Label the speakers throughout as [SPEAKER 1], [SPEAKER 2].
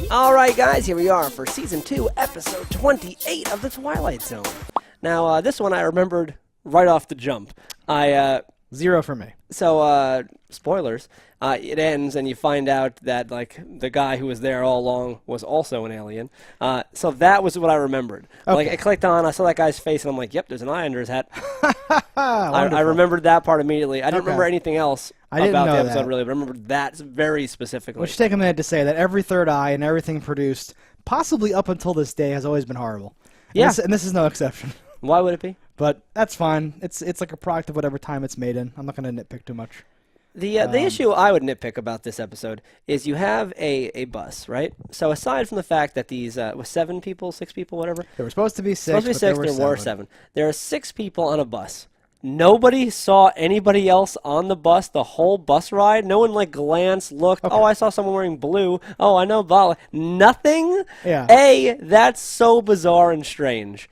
[SPEAKER 1] All right, guys, here we are for Season 2, Episode 28 of The Twilight Zone. Now, this one I remembered right off the jump.
[SPEAKER 2] 0 for me.
[SPEAKER 1] So, spoilers. It ends and you find out that, like, the guy who was there all along was also an alien. So that was what I remembered.
[SPEAKER 2] Okay.
[SPEAKER 1] Like, I clicked on, I saw that guy's face, and I'm like, yep, there's an eye under his hat. I remembered that part immediately. I didn't remember anything else about the episode, really, but I remembered that very specifically.
[SPEAKER 2] Which take a minute to say that every third eye and everything produced, possibly up until this day, has always been horrible.
[SPEAKER 1] Yeah.
[SPEAKER 2] And this is no exception.
[SPEAKER 1] Why would it be?
[SPEAKER 2] But that's fine. It's like a product of whatever time it's made in. I'm not going to nitpick too much.
[SPEAKER 1] The issue I would nitpick about this episode is you have a bus, right? So aside from the fact that these was 7 people, 6 people, whatever.
[SPEAKER 2] There were supposed to be 6,
[SPEAKER 1] there were 7. There are 6 people on a bus. Nobody saw anybody else on the bus the whole bus ride. No one like glanced, looked. Okay. Oh, I saw someone wearing blue. Oh, I know blah. Nothing.
[SPEAKER 2] Yeah.
[SPEAKER 1] That's so bizarre and strange.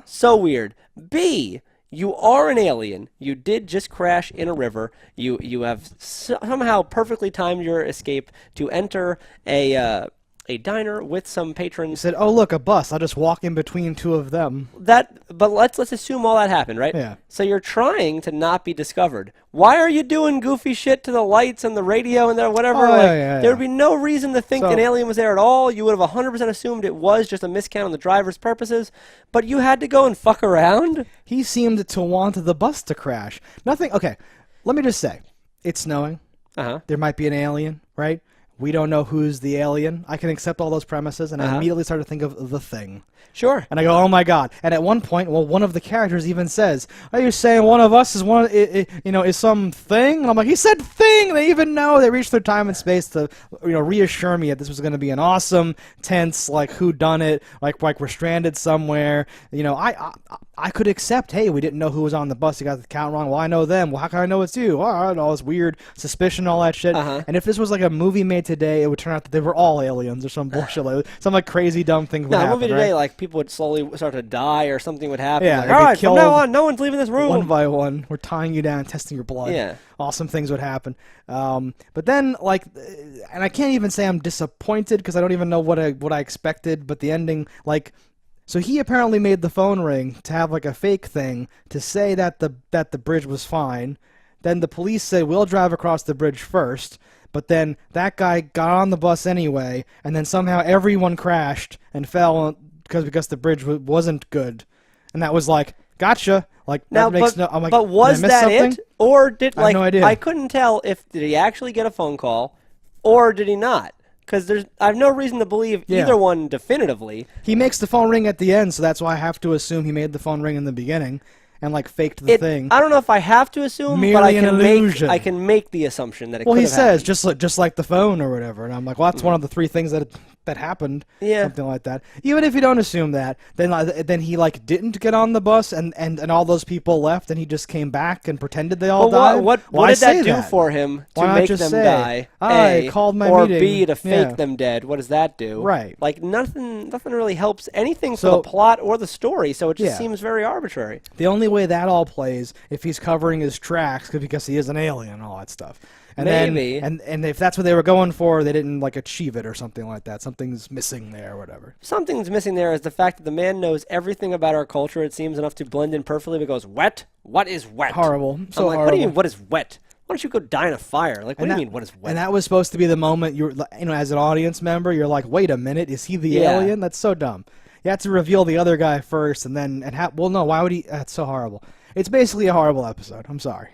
[SPEAKER 1] So weird. B, you are an alien. You did just crash in a river. You have somehow perfectly timed your escape to enter a diner with some patrons.
[SPEAKER 2] You said, "Oh, look, a bus. I'll just walk in between 2 of them."
[SPEAKER 1] But let's assume all that happened, right?
[SPEAKER 2] Yeah.
[SPEAKER 1] So you're trying to not be discovered. Why are you doing goofy shit to the lights and the radio and whatever? There would be no reason to think an alien was there at all. You would have 100% assumed it was just a miscount on the driver's purposes. But you had to go and fuck around?
[SPEAKER 2] He seemed to want the bus to crash. Nothing. Okay, let me just say, it's snowing. There might be an alien, right? We don't know who's the alien. I can accept all those premises, and I immediately start to think of The Thing.
[SPEAKER 1] Sure.
[SPEAKER 2] And I go, oh my god. And at one point, one of the characters even says, "Are you saying one of us is is some thing?" And I'm like, he said thing! They even know. They reached their time and space to reassure me that this was going to be an awesome, tense, like, whodunit, like we're stranded somewhere. I could accept, hey, we didn't know who was on the bus. You got the count wrong. Well, I know them. Well, how can I know it's you? All this weird suspicion, all that shit. And if this was like a movie made today, it would turn out that they were all aliens or some bullshit, some like crazy dumb thing would happen.
[SPEAKER 1] No, movie today,
[SPEAKER 2] right?
[SPEAKER 1] like people would slowly start to die or something would happen.
[SPEAKER 2] Yeah,
[SPEAKER 1] like, all right, from now on, no one's leaving this room.
[SPEAKER 2] One by one, we're tying you down, testing your blood.
[SPEAKER 1] Yeah.
[SPEAKER 2] Awesome things would happen. But then, like, and I can't even say I'm disappointed because I don't even know what I expected. But the ending, like. So he apparently made the phone ring to have like a fake thing to say that the bridge was fine. Then the police said, we'll drive across the bridge first. But then that guy got on the bus anyway, and then somehow everyone crashed and fell because the bridge wasn't good. And that was like, gotcha. Like,
[SPEAKER 1] now,
[SPEAKER 2] that makes no. I'm like,
[SPEAKER 1] but was that
[SPEAKER 2] something?
[SPEAKER 1] it? Or did
[SPEAKER 2] I have no idea.
[SPEAKER 1] I couldn't tell did he actually get a phone call, or did he not? Because I have no reason to believe either one definitively.
[SPEAKER 2] He makes the phone ring at the end, so that's why I have to assume he made the phone ring in the beginning and like faked the thing.
[SPEAKER 1] I don't know if I have to assume,
[SPEAKER 2] merely
[SPEAKER 1] but
[SPEAKER 2] I
[SPEAKER 1] can make the assumption that it.
[SPEAKER 2] Well,
[SPEAKER 1] could
[SPEAKER 2] he
[SPEAKER 1] have
[SPEAKER 2] says
[SPEAKER 1] happened.
[SPEAKER 2] just like the phone or whatever, and I'm like, well, that's one of the 3 things that happened.
[SPEAKER 1] Yeah,
[SPEAKER 2] something like that. Even if you don't assume that, then he like didn't get on the bus, and all those people left, and he just came back and pretended they all died.
[SPEAKER 1] What did that do for him to make them die?
[SPEAKER 2] I called my
[SPEAKER 1] or
[SPEAKER 2] meeting.
[SPEAKER 1] B, to fake them dead. What does that do?
[SPEAKER 2] Right.
[SPEAKER 1] Like nothing really helps anything for the plot or the story. So it just seems very arbitrary.
[SPEAKER 2] The only way that all plays if he's covering his tracks because he is an alien and all that stuff. And
[SPEAKER 1] maybe.
[SPEAKER 2] And if that's what they were going for, they didn't like achieve it or something like that. Something's missing there or whatever.
[SPEAKER 1] Something's missing there is the fact that the man knows everything about our culture. It seems enough to blend in perfectly. But goes, wet? What is wet?
[SPEAKER 2] Horrible. So
[SPEAKER 1] I'm like,
[SPEAKER 2] horrible.
[SPEAKER 1] what do you mean, what is wet? Why don't you go die in a fire? Like, what do you mean, what is wet?
[SPEAKER 2] And that was supposed to be the moment you're, as an audience member, you're like, wait a minute, is he the alien? That's so dumb. You have to reveal the other guy first, and then, well, no, why would he? That's so horrible. It's basically a horrible episode. I'm sorry.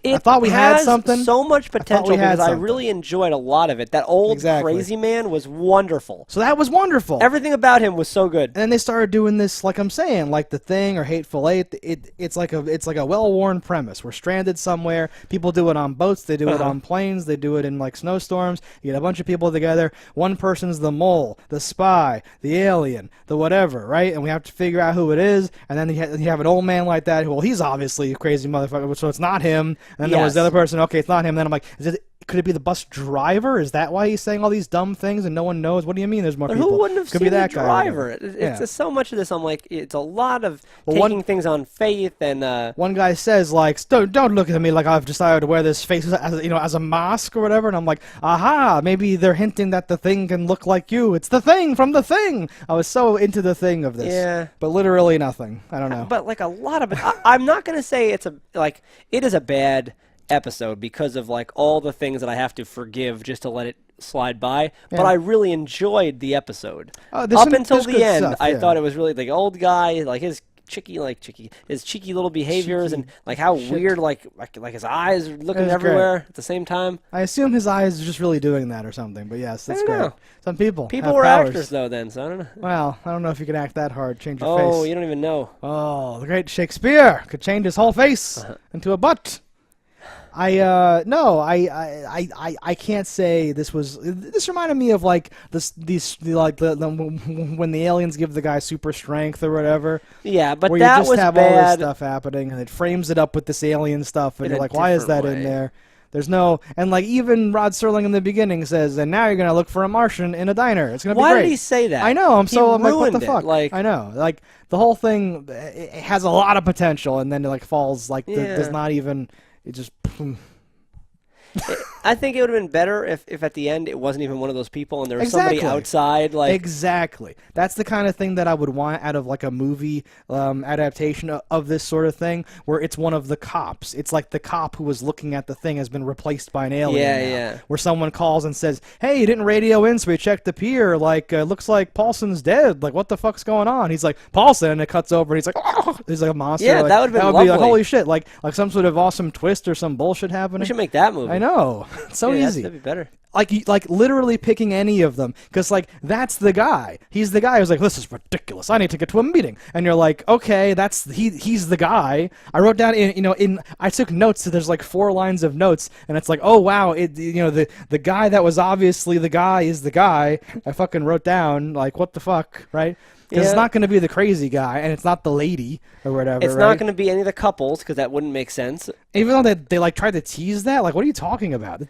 [SPEAKER 2] I thought we had something.
[SPEAKER 1] So much potential because I really enjoyed a lot of it. That old crazy man was wonderful.
[SPEAKER 2] So that was wonderful.
[SPEAKER 1] Everything about him was so good.
[SPEAKER 2] And then they started doing this, like I'm saying, like The Thing or Hateful Eight. It's like a well-worn premise. We're stranded somewhere. People do it on boats. They do it on planes. They do it in like snowstorms. You get a bunch of people together. One person's the mole, the spy, the alien, the whatever, right? And we have to figure out who it is. And then you have an old man like that who, well, he's obviously a crazy motherfucker, so it's not him. And then there was the other person. Okay, it's not him. Then I'm like, could it be the bus driver? Is that why he's saying all these dumb things and no one knows? What do you mean? There's more
[SPEAKER 1] But
[SPEAKER 2] people.
[SPEAKER 1] who wouldn't have
[SPEAKER 2] could
[SPEAKER 1] seen
[SPEAKER 2] be that
[SPEAKER 1] the
[SPEAKER 2] guy.
[SPEAKER 1] driver? It's just so much of this. I'm like, it's a lot of taking things on faith and.
[SPEAKER 2] One guy says like, don't look at me like I've decided to wear this face as a mask or whatever. And I'm like, aha, maybe they're hinting that the Thing can look like you. It's the Thing from the Thing. I was so into the Thing of this.
[SPEAKER 1] Yeah.
[SPEAKER 2] But literally nothing. I don't know.
[SPEAKER 1] But like a lot of it, I'm not gonna say it is a bad episode because of like all the things that I have to forgive just to let it slide by. But I really enjoyed the episode. Up until the end,
[SPEAKER 2] stuff,
[SPEAKER 1] I thought it was really the old guy, like his cheeky little behaviors and like how weird like his eyes are looking everywhere at the same time.
[SPEAKER 2] I assume his eyes are just really doing that or something. But yes, that's great. Some people
[SPEAKER 1] were
[SPEAKER 2] powers.
[SPEAKER 1] actors though then, so I don't know.
[SPEAKER 2] Well, I don't know if you can act that hard, change your face.
[SPEAKER 1] Oh, you don't even know.
[SPEAKER 2] Oh, the great Shakespeare could change his whole face into a butt. I can't say this was. This reminded me of like when the aliens give the guy super strength or whatever.
[SPEAKER 1] Yeah, but
[SPEAKER 2] where
[SPEAKER 1] that
[SPEAKER 2] you just
[SPEAKER 1] was
[SPEAKER 2] have
[SPEAKER 1] bad.
[SPEAKER 2] all this stuff happening, and it frames it up with this alien stuff, and you're like, why is that in there? There's no, and like even Rod Serling in the beginning says, and now you're gonna look for a Martian in a diner. It's gonna be great.
[SPEAKER 1] Why did he say that?
[SPEAKER 2] I know. I'm like, what the fuck?
[SPEAKER 1] Like,
[SPEAKER 2] I know. Like the whole thing, it has a lot of potential, and then it like falls. Like there's not even. It just.
[SPEAKER 1] I think it would have been better if at the end it wasn't even one of those people and there was somebody outside. Like
[SPEAKER 2] exactly, that's the kind of thing that I would want out of like a movie adaptation of this sort of thing, where it's one of the cops. It's like the cop who was looking at the Thing has been replaced by an alien.
[SPEAKER 1] Yeah.
[SPEAKER 2] Where someone calls and says, "Hey, you didn't radio in, so we checked the pier. Like, looks like Paulson's dead. Like, what the fuck's going on?" He's like, "Paulson," and it cuts over, and he's like, "Oh!" He's like a monster.
[SPEAKER 1] Yeah,
[SPEAKER 2] like,
[SPEAKER 1] that would have been
[SPEAKER 2] be like,
[SPEAKER 1] lovely.
[SPEAKER 2] holy shit! Like some sort of awesome twist or some bullshit happening.
[SPEAKER 1] We should make that movie.
[SPEAKER 2] I know. It's so easy.
[SPEAKER 1] That'd be better.
[SPEAKER 2] Like literally picking any of them, because like that's the guy. He's the guy who's like, this is ridiculous. I need to get to a meeting, and you're like, okay, he's the guy. I wrote down I took notes. So there's like 4 lines of notes, and it's like, oh wow, the guy that was obviously the guy is the guy. I fucking wrote down like, what the fuck, right? Because it's not going to be the crazy guy, and it's not the lady or whatever.
[SPEAKER 1] It's not going to be any of the couples, because that wouldn't make sense.
[SPEAKER 2] Even though they like tried to tease that, like, what are you talking about?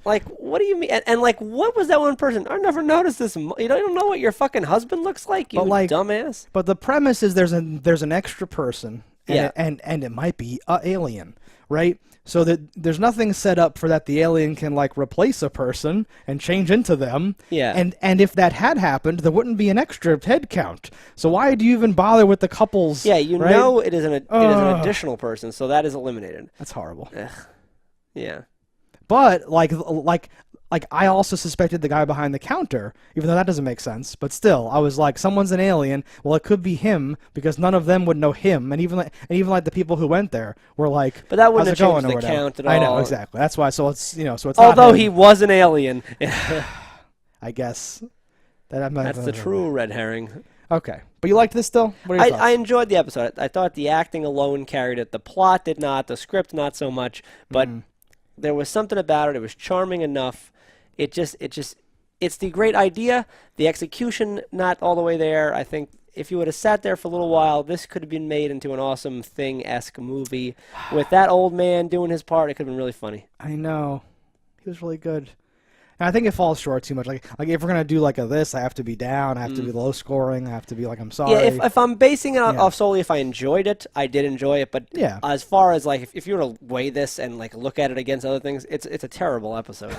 [SPEAKER 1] Like, what do you mean? And like, what was that one person? I never noticed this. You don't know what your fucking husband looks like, you dumbass.
[SPEAKER 2] But the premise is there's an extra person, and
[SPEAKER 1] Yeah.
[SPEAKER 2] it might be an alien, right? So that there's nothing set up for that the alien can like replace a person and change into them.
[SPEAKER 1] Yeah.
[SPEAKER 2] And if that had happened, there wouldn't be an extra head count. So why do you even bother with the couples?
[SPEAKER 1] Yeah, you
[SPEAKER 2] right?
[SPEAKER 1] know it is an additional person, so that is eliminated.
[SPEAKER 2] That's horrible.
[SPEAKER 1] Ugh. Yeah.
[SPEAKER 2] But like I also suspected the guy behind the counter, even though that doesn't make sense. But still, I was like, someone's an alien. Well, it could be him because none of them would know him, and even like the people who went there were like,
[SPEAKER 1] but that wouldn't have
[SPEAKER 2] how's it
[SPEAKER 1] changed
[SPEAKER 2] going
[SPEAKER 1] the
[SPEAKER 2] or whatever.
[SPEAKER 1] count at all.
[SPEAKER 2] I know exactly. That's why. So it's so it's
[SPEAKER 1] although
[SPEAKER 2] not him.
[SPEAKER 1] he was an alien.
[SPEAKER 2] I guess
[SPEAKER 1] That's the true red herring.
[SPEAKER 2] Okay, but you liked this still? What are your thoughts?
[SPEAKER 1] I enjoyed the episode. I thought the acting alone carried it. The plot did not. The script not so much. But there was something about it. It was charming enough. It's the great idea. The execution not all the way there. I think if you would have sat there for a little while, this could have been made into an awesome Thing-esque movie with that old man doing his part. It could have been really funny.
[SPEAKER 2] I know, he was really good. And I think it falls short too much. Like if we're gonna do like this, I have to be down. I have to be low scoring. I have to be like, I'm sorry.
[SPEAKER 1] Yeah, if I'm basing it off solely if I enjoyed it, I did enjoy it. But as far as like if you were to weigh this and like look at it against other things, it's a terrible episode.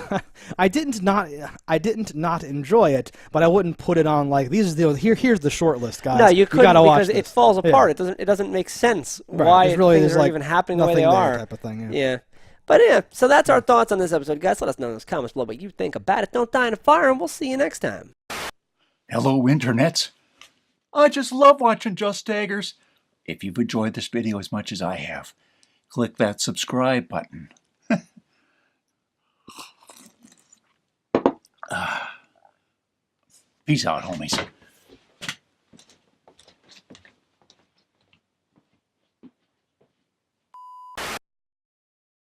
[SPEAKER 2] I didn't not enjoy it, but I wouldn't put it on like here's the short list, guys.
[SPEAKER 1] No, you couldn't
[SPEAKER 2] gotta
[SPEAKER 1] because
[SPEAKER 2] watch
[SPEAKER 1] it
[SPEAKER 2] this.
[SPEAKER 1] falls apart. It doesn't make sense why things are even happening the way they are.
[SPEAKER 2] Type of thing,
[SPEAKER 1] yeah. But yeah, so that's our thoughts on this episode. Guys, let us know in those comments below what you think about it. Don't die in a fire, and we'll see you next time.
[SPEAKER 3] Hello, internets. I just love watching JustDaggers. If you've enjoyed this video as much as I have, click that subscribe button. Peace out, homies.